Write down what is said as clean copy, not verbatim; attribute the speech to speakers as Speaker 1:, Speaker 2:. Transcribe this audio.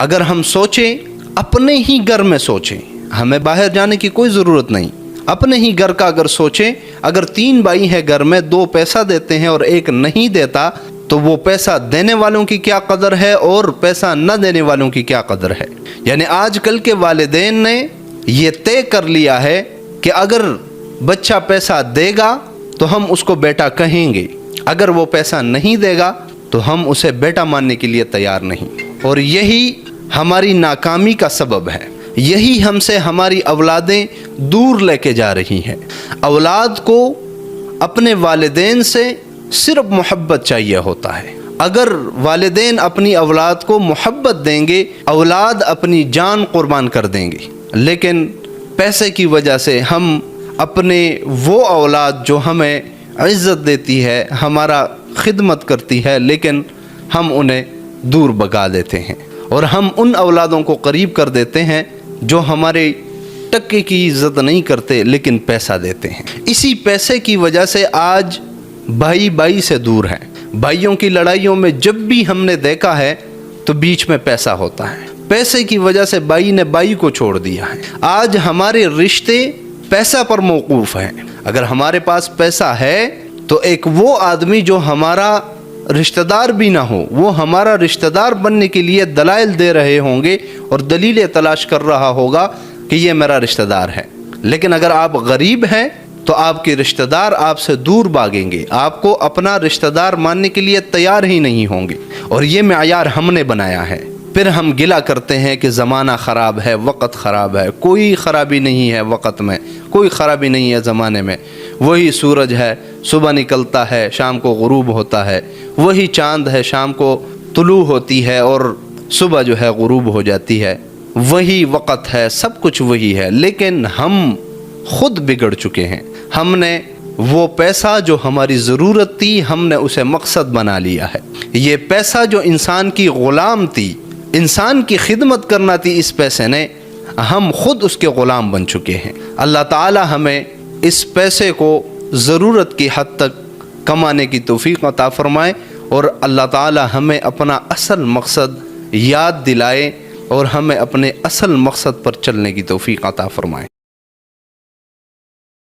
Speaker 1: اگر ہم سوچیں، اپنے ہی گھر میں سوچیں، ہمیں باہر جانے کی کوئی ضرورت نہیں، اپنے ہی گھر کا اگر سوچیں، اگر 3 بھائی ہیں گھر میں، 2 پیسہ دیتے ہیں اور 1 نہیں دیتا، تو وہ پیسہ دینے والوں کی کیا قدر ہے اور پیسہ نہ دینے والوں کی کیا قدر ہے۔ یعنی آج کل کے والدین نے یہ طے کر لیا ہے کہ اگر بچہ پیسہ دے گا تو ہم اس کو بیٹا کہیں گے، اگر وہ پیسہ نہیں دے گا تو ہم اسے بیٹا ماننے کے لیے تیار نہیں، اور یہی ہماری ناکامی کا سبب ہے، یہی ہم سے ہماری اولادیں دور لے کے جا رہی ہیں۔ اولاد کو اپنے والدین سے صرف محبت چاہیے ہوتا ہے۔ اگر والدین اپنی اولاد کو محبت دیں گے، اولاد اپنی جان قربان کر دیں گے، لیکن پیسے کی وجہ سے ہم اپنے وہ اولاد جو ہمیں عزت دیتی ہے، ہمارا خدمت کرتی ہے، لیکن ہم انہیں دور بھگا دیتے ہیں، اور ہم ان اولادوں کو قریب کر دیتے ہیں جو ہمارے ٹکے کی عزت نہیں کرتے لیکن پیسہ دیتے ہیں۔ اسی پیسے کی وجہ سے آج بھائی بھائی سے دور ہیں۔ بھائیوں کی لڑائیوں میں جب بھی ہم نے دیکھا ہے تو بیچ میں پیسہ ہوتا ہے، پیسے کی وجہ سے بھائی نے بھائی کو چھوڑ دیا ہے۔ آج ہمارے رشتے پیسہ پر موقوف ہیں۔ اگر ہمارے پاس پیسہ ہے تو ایک وہ آدمی جو ہمارا رشتہ دار بھی نہ ہو، وہ ہمارا رشتہ دار بننے کے لیے دلائل دے رہے ہوں گے اور دلیلیں تلاش کر رہا ہوگا کہ یہ میرا رشتہ دار ہے۔ لیکن اگر آپ غریب ہیں تو آپ کے رشتہ دار آپ سے دور بھاگیں گے، آپ کو اپنا رشتہ دار ماننے کے لیے تیار ہی نہیں ہوں گے، اور یہ معیار ہم نے بنایا ہے۔ پھر ہم گلہ کرتے ہیں کہ زمانہ خراب ہے، وقت خراب ہے۔ کوئی خرابی نہیں ہے وقت میں، کوئی خرابی نہیں ہے زمانے میں۔ وہی سورج ہے، صبح نکلتا ہے، شام کو غروب ہوتا ہے، وہی چاند ہے، شام کو طلوع ہوتی ہے اور صبح جو ہے غروب ہو جاتی ہے، وہی وقت ہے، سب کچھ وہی ہے۔ لیکن ہم خود بگڑ چکے ہیں۔ ہم نے وہ پیسہ جو ہماری ضرورت تھی، ہم نے اسے مقصد بنا لیا ہے۔ یہ پیسہ جو انسان کی غلام تھی، انسان کی خدمت کرنا تھی، اس پیسے نے، ہم خود اس کے غلام بن چکے ہیں۔ اللہ تعالی ہمیں اس پیسے کو ضرورت کی حد تک کمانے کی توفیق عطا فرمائے، اور اللہ تعالی ہمیں اپنا اصل مقصد یاد دلائے اور ہمیں اپنے اصل مقصد پر چلنے کی توفیق عطا فرمائے۔